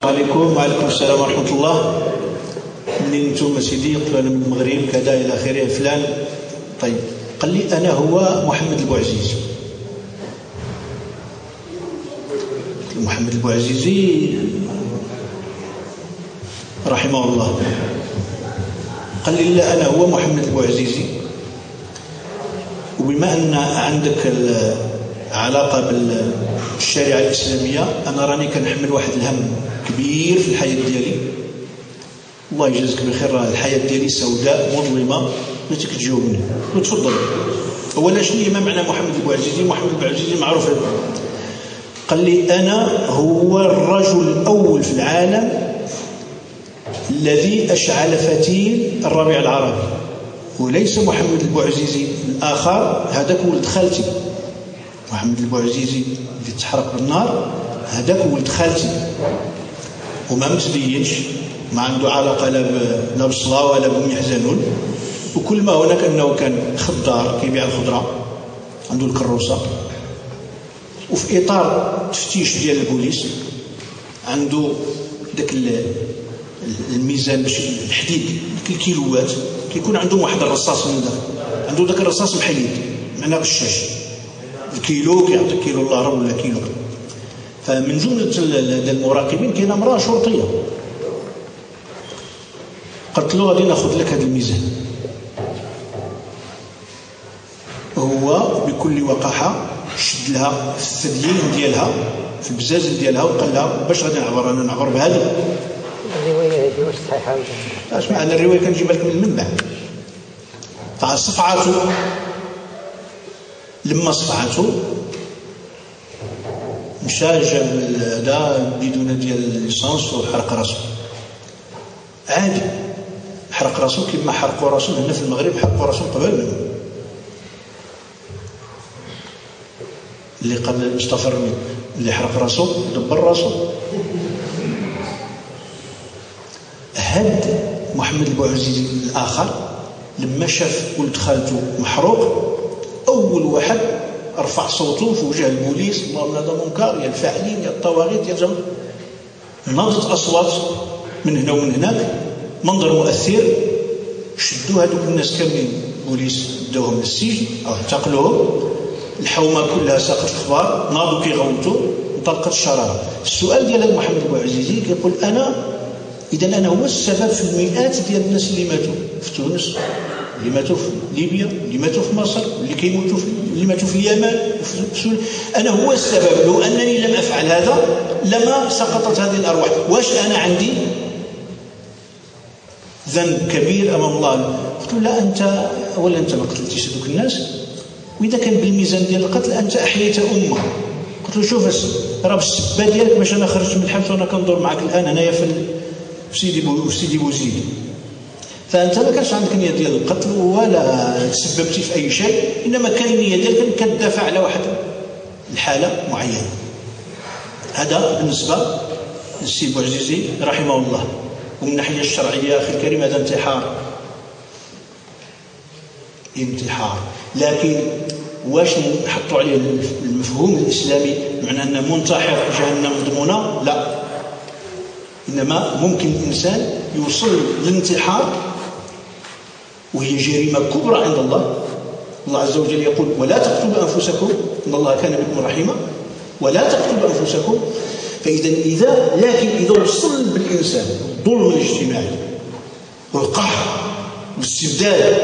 عليكم. وعليكم السلام ورحمة الله. منين نتوما سيدي؟ قلت له أنا من المغرب كذا إلى آخره فلان. طيب قال لي أنا هو محمد البوعزيزي. محمد البوعزيزي رحمه الله. قال لي لا أنا هو محمد البوعزيزي، وبما أن عندك علاقة بالشريعة الإسلامية أنا راني كنحمل واحد الهم كبير في الحياة ديالي. الله يجازيك بخير، الحياة ديالي سوداء مظلمة. بغيتك تجاوبني وتفضل. أولا شنو ما معنى محمد البوعزيزي؟ محمد البوعزيزي معروف. قال لي أنا هو الرجل الأول في العالم الذي أشعل فتيل الربيع العربي، وليس محمد البوعزيزي الآخر، هذاك ولد خالتي. محمد البوعزيزي اللي تحرق بالنار هذاك ولد خالتي، وما متدينش، ما عنده علاقة لا بالصلاة ولا بأم يحزنون، وكل ما هناك أنه كان خضار كيبيع الخضرة، عنده الكروسة، وفي إطار تفتيش ديال البوليس عنده داك الميزان باش الحديد ديك الكيلوات، كيكون عندهم واحد الرصاص من داك، عنده داك الرصاص محيد معناه غشاش، الكيلو كيعطيك كيلو الا ربع ولا كيلو. فمن جمله المراقبين كاينه امراه شرطيه، قلت له غادي ناخذ لك هذا الميزان. هو بكل وقاحه شد لها في الثديين ديالها في البزازل ديالها وقال لها باش غادي نعبر، انا نعبر بهذا. الروايه هذه واش صحيحه؟ اش معنى الروايه؟ كنجيبها لك من المنبع. فصفعته، لما صفعته مشى جاب هذا بدون ديال الليسانس وحرق راسه عادي. حرق راسه كما حرقوا راسه هنا في المغرب، حرقوا راسه قبل منه. اللي قال مصطفى الرميل اللي حرق راسه دبر راسه. هاد محمد البوعزيزي الآخر لما شاف ولد خالته محروق أول واحد رفع صوته في وجه البوليس، اللهم هذا منكر، يا الفاعلين يا الطواغيت يا الجمع. نضت أصوات من هنا ومن هناك، منظر مؤثر. شدوا هذوك الناس كاملين البوليس، داوهم للسجن أو اعتقلوهم. الحومة كلها ساقت الأخبار، ناضوا كيغوتوا، انطلقت الشرارة. السؤال ديال محمد البوعزيزي كيقول أنا إذا أنا هو السبب في المئات ديال الناس اللي ماتوا في تونس، اللي ماتوا في ليبيا، اللي ماتوا في مصر، اللي ماتوا في اليمن وفي سوريا. أنا هو السبب. لو أنني لم أفعل هذا لما سقطت هذه الأرواح. واش أنا عندي ذنب كبير أمام الله؟ قلت له لا، أنت أولا أنت ما قتلتيش هذوك الناس، وإذا كان بالميزان ديال القتل أنت أحييت أمة. قلت له شوف راه بالسبة ديالك باش أنا خرجت من الحبس وأنا كندور معك الآن هنايا في سيدي بوزيد. فأنت ما كانش عندك نية ديال القتل ولا تسببتي في أي شيء، إنما كان النية ديالك كتدافع على واحد الحالة معينة. هذا بالنسبة للسي بوعزيزي رحمه الله. ومن الناحية الشرعية أخي الكريم هذا انتحار. لكن واش نحطوا عليه المفهوم الإسلامي معنى أن منتحر جهنم مضمونة؟ لا، إنما ممكن الإنسان يوصل للانتحار وهي جريمة كبرى عند الله. الله عز وجل يقول ولا تقتلوا أنفسكم إن الله كان بكم رحيما، ولا تقتلوا أنفسكم. لكن إذا وصل بالإنسان الظلم الاجتماعي والقهر والاستبداد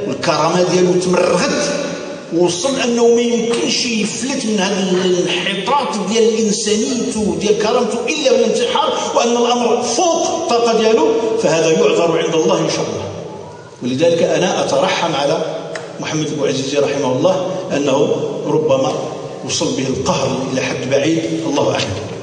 والكرامة ديالو تمرغت، ووصل أنه ما يمكنش يفلت من هذا الانحطاط ديال الإنسانيته وديال كرامته إلا بالانتحار، وأن الأمر فوق الطاقة ديالو، فهذا يعذر عند الله إن شاء الله. ولذلك أنا أترحم على محمد البوعزيزي رحمه الله أنه ربما وصل به القهر إلى حد بعيد، الله أعلم.